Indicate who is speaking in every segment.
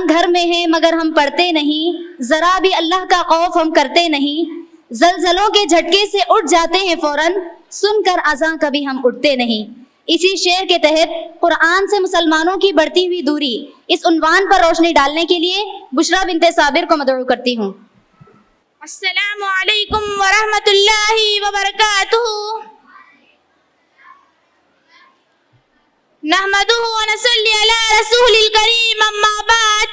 Speaker 1: कुरान घर में है मगर हम पढ़ते नहीं, जरा भी अल्लाह का खौफ हम करते नहीं, जलजलों के झटके से उठ जाते हैं फौरन, सुनकर अज़ां कभी हम उठते नहीं। इसी शेर के तहत कुरान से मुसलमानों की बढ़ती हुई दूरी, इस उन्वान पर रोशनी डालने के लिए बुशरा बिनते साबिर को मदऊ करती हूँ।
Speaker 2: अस्सलामु अलैकुम वरहमतुल्लाहि वबरकातुहू। नहमदुहु व नसल्ली अला रसूलिल करीम, अम्मा बाद।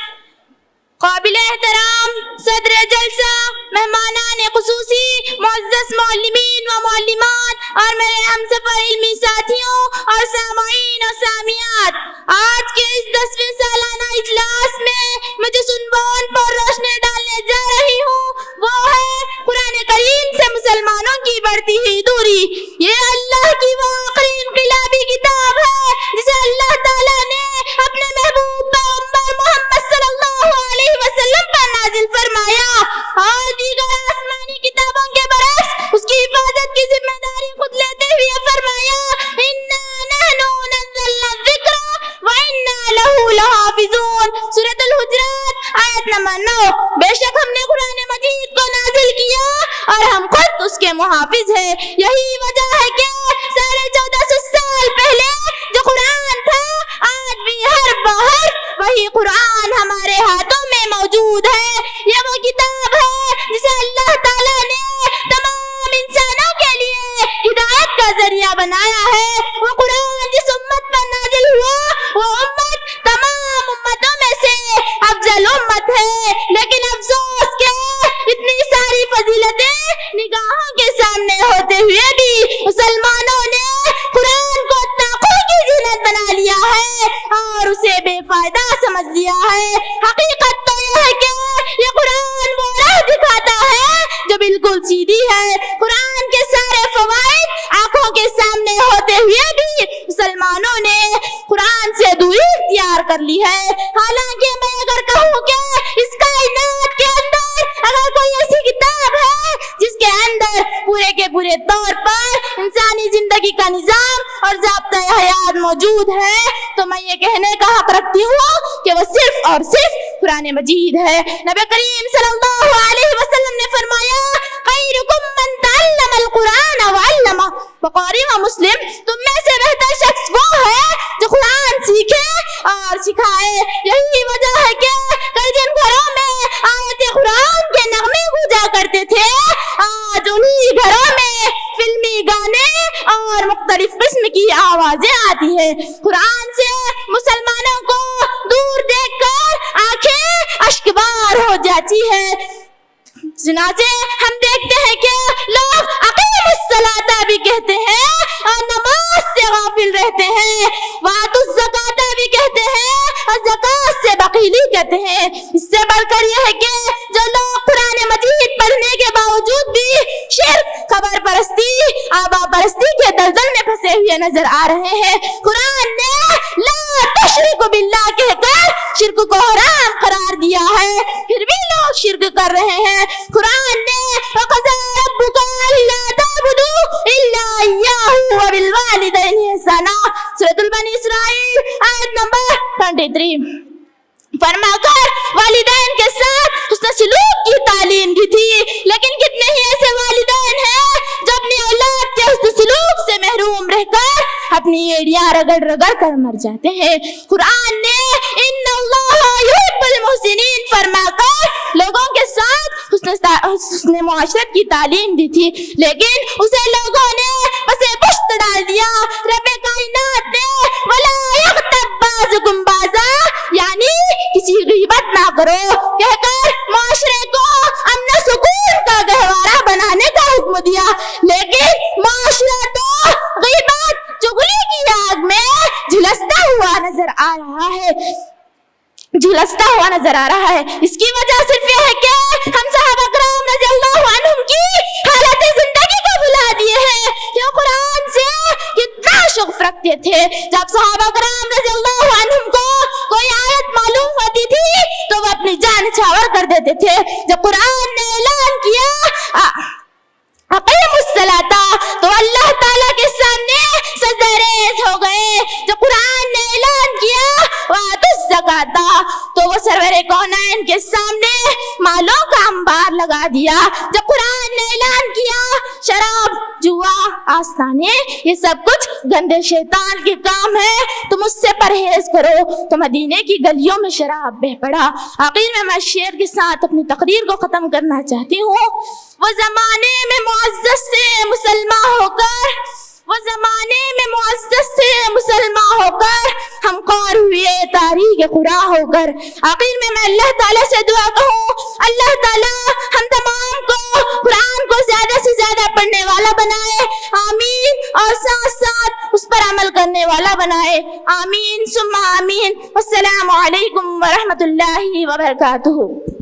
Speaker 2: काबिल एहतराम सदर जलसा, मेहमानान खुसूसी, मुअज़्ज़ज़ मुअल्लिमीन व मुअल्लिमात और मेरे हमसफर इल्मी साथियों और सामाईन और सामियात, आज के इस 10वें सालाना इजलास में मैं जिस उन्वान पर रोशनी डालने जा रही हूँ वो है कुरान करीम से मुसलमानों की बढ़ती हुई दूरी। ये अल्लाह की वो आखिरी इनकलाबी किताब है जिसे अल्लाह ताला ने अपने महबूब पैगंबर मोहम्मद सल्लल्लाहु अलैहि वसल्लम पर नाजिल फरमाया और दीगर आसमानी किताबों के बरक्स उसकी हिफाजत की जिम्मेदारी खुद लेते हुए फरमाया, इन्ना नहनु नज़्ज़लना ज़िक्रा व इन्ना लहू लहाफ़िज़ून। सूरह हुजरात आयत नंबर 9। बेशक हमने कुरान मजीद को नाजिल किया और हम खुद उसके मुहाफिज हैं। यही वजह है कि 1450 साल पहले जो कुरान था आज भी हर बहर वही कुरान हमारे हाथों में मौजूद है। ये वो किताब है जिसे अल्लाह ताला ने तमाम इंसानों के लिए हिदायत का जरिया बनाया है। वो कुरान जिस उम्मत पर नाजिल हुआ वो उम्मत तमाम उम्मतों में से अफजल उम्मत है, लेकिन अफसोस के इतनी सारी फजीलतें निगाहों के सामने होते हुए भी मुसलमानों ने कुरान को ताक़ों की जीनत बना लिया है और उसे बेफायदा समझ लिया है। हकीकत तो यह है कि ये कुरान वो राह दिखाता है जो बिल्कुल सीधी है। कुरान के सारे फवाइद आंखों के सामने होते हुए भी मुसलमानों ने कुरान से दूरी इख्तियार कर ली है। हालांकि मैं अगर कहूँ कि इस कायनात के अंदर अगर कोई ऐसी किताब है जिसके अंदर पूरे के पूरे तौर पर इंसानी जिंदगी का निजाम और ज़ाब्ता हयात मौजूद है तो मैं ये कहने का हक रखती हूँ कि वो सिर्फ और सिर्फ कुरान मजीद है। नबी करीम सल्लल्लाहु अलैहि वसल्लम ने फरमाया, खैरुकुम मन तअल्लमल कुरान व अल्लमा। बुखारी व मुस्लिम, तुम में से बेहतर शख्स वो है जो कुरान सीखे और सिखाए। यही वजह है कि कई जिन घरों में आयत कुरान के नगमे गूंजा करते थे आज उन्हीं घरों में फिल्मी गाने और मुख्तलिफ किस्म की आवाजें आती है। कुरान से मुसलमानों को दूर देखकर आंखें अश्कबार हो जाती है। चुनांचे हम देखते हैं कि लोग अक़ीमुस्सलाता भी कहते हैं और नमाज से गाफिल रहते हैं, वातुज़ ज़काता भी कहते हैं और ज़कात से बखीली कहते हैं। इससे बढ़कर यह है कि जो लोग कुरान मजीद पढ़ने के बावजूद भी शिर्क, खबर परस्ती, आबा परस्ती के दलदल में फंसे हुए नजर आ रहे हैं। कुरान ने ला तुश्रिकु बिल्लाह कहकर शिर्क को हराम करार दिया है, फिर भी लोग शिर्क कर रहे हैं। कुरान ने वक़ज़ा रब्बुका अल्ला ताबुदू इल्ला इय्याहु व बिल वालिदैनि ihसाना, सूरह बनी इसराइल आयत नंबर 23 फरमाकर वालिदैन के साथ हुस्न सलूक की तालीम दी थी। लेकिन कितने ही ऐसे वालिदैन हैं जो अपनी औलाद के हुस्न सलूक से महरूम रहकर अपनी एड़ियां रगड़ रगड़ कर मर जाते हैं। कुरान ने इन्नल्लाहा युहिब्बुल मुहसिनीन फरमाकर लोगों के साथ हुस्न मुआशरत की तालीम दी थी, लेकिन उसे लोगों ने उसे पुश्त डाल दिया। रब्बे कायनात ने वला यग़्तब बाज़ुकुम बाज़ा, यानी किसी की ग़ीबत ना करो कहकर मुआशरे को अमन सुकून का गहवारा बनाने का हुक्म दिया, लेकिन मुआशरा तो ग़ीबत चुगली की आग में झुलसता हुआ नजर आ रहा है। इसकी वजह सिर्फ यह है कि हम सहाबा किराम रज़ियल्लाहु अन्हुम की हालत जिंदगी को भुला दिए हैं। ये कुरान से कितना शौक़ रखते थे। जब सहाबा किराम रज़ियल्लाहु अन्हुम को कोई आयत मालूम होती थी तो वो अपनी जान न्यौछावर कर देते थे। जब कुरान ने ऐलान किया अक़ीमुस्सलाता तो अल्लाह ताला के सामने सजदरेज़ हो गए। जब कुरान ने ऐलान किया वातुज़ ज़काता तो वो सरवरे لگا دیا جب قرآن نے اعلان کیا شراب، جوا، آستانے یہ سب کچھ گندے شیطان کے کام ہے، تم اس سے پرہیز کرو، تو مدینے کی گلیوں میں شراب بہہ پڑا۔ آخر میں شعر کے ساتھ اپنی تقریر کو ختم کرنا چاہتی ہوں۔ وہ زمانے میں معزز سے مسلمان ہو کر، وہ زمانے میں معزز سے مسلمان ہو کر، ہم خوار ہوئے تاریخ قرآن ہو کر۔ آخر میں اللہ تعالیٰ سے دعا کہوں، اللہ تعالیٰ ہم تمام کو قرآن کو زیادہ سے زیادہ پڑھنے والا بنائے، آمین، اور ساتھ ساتھ اس پر عمل کرنے والا بنائے، آمین ثم آمین۔ السلام علیکم ورحمۃ اللہ وبرکاتہ۔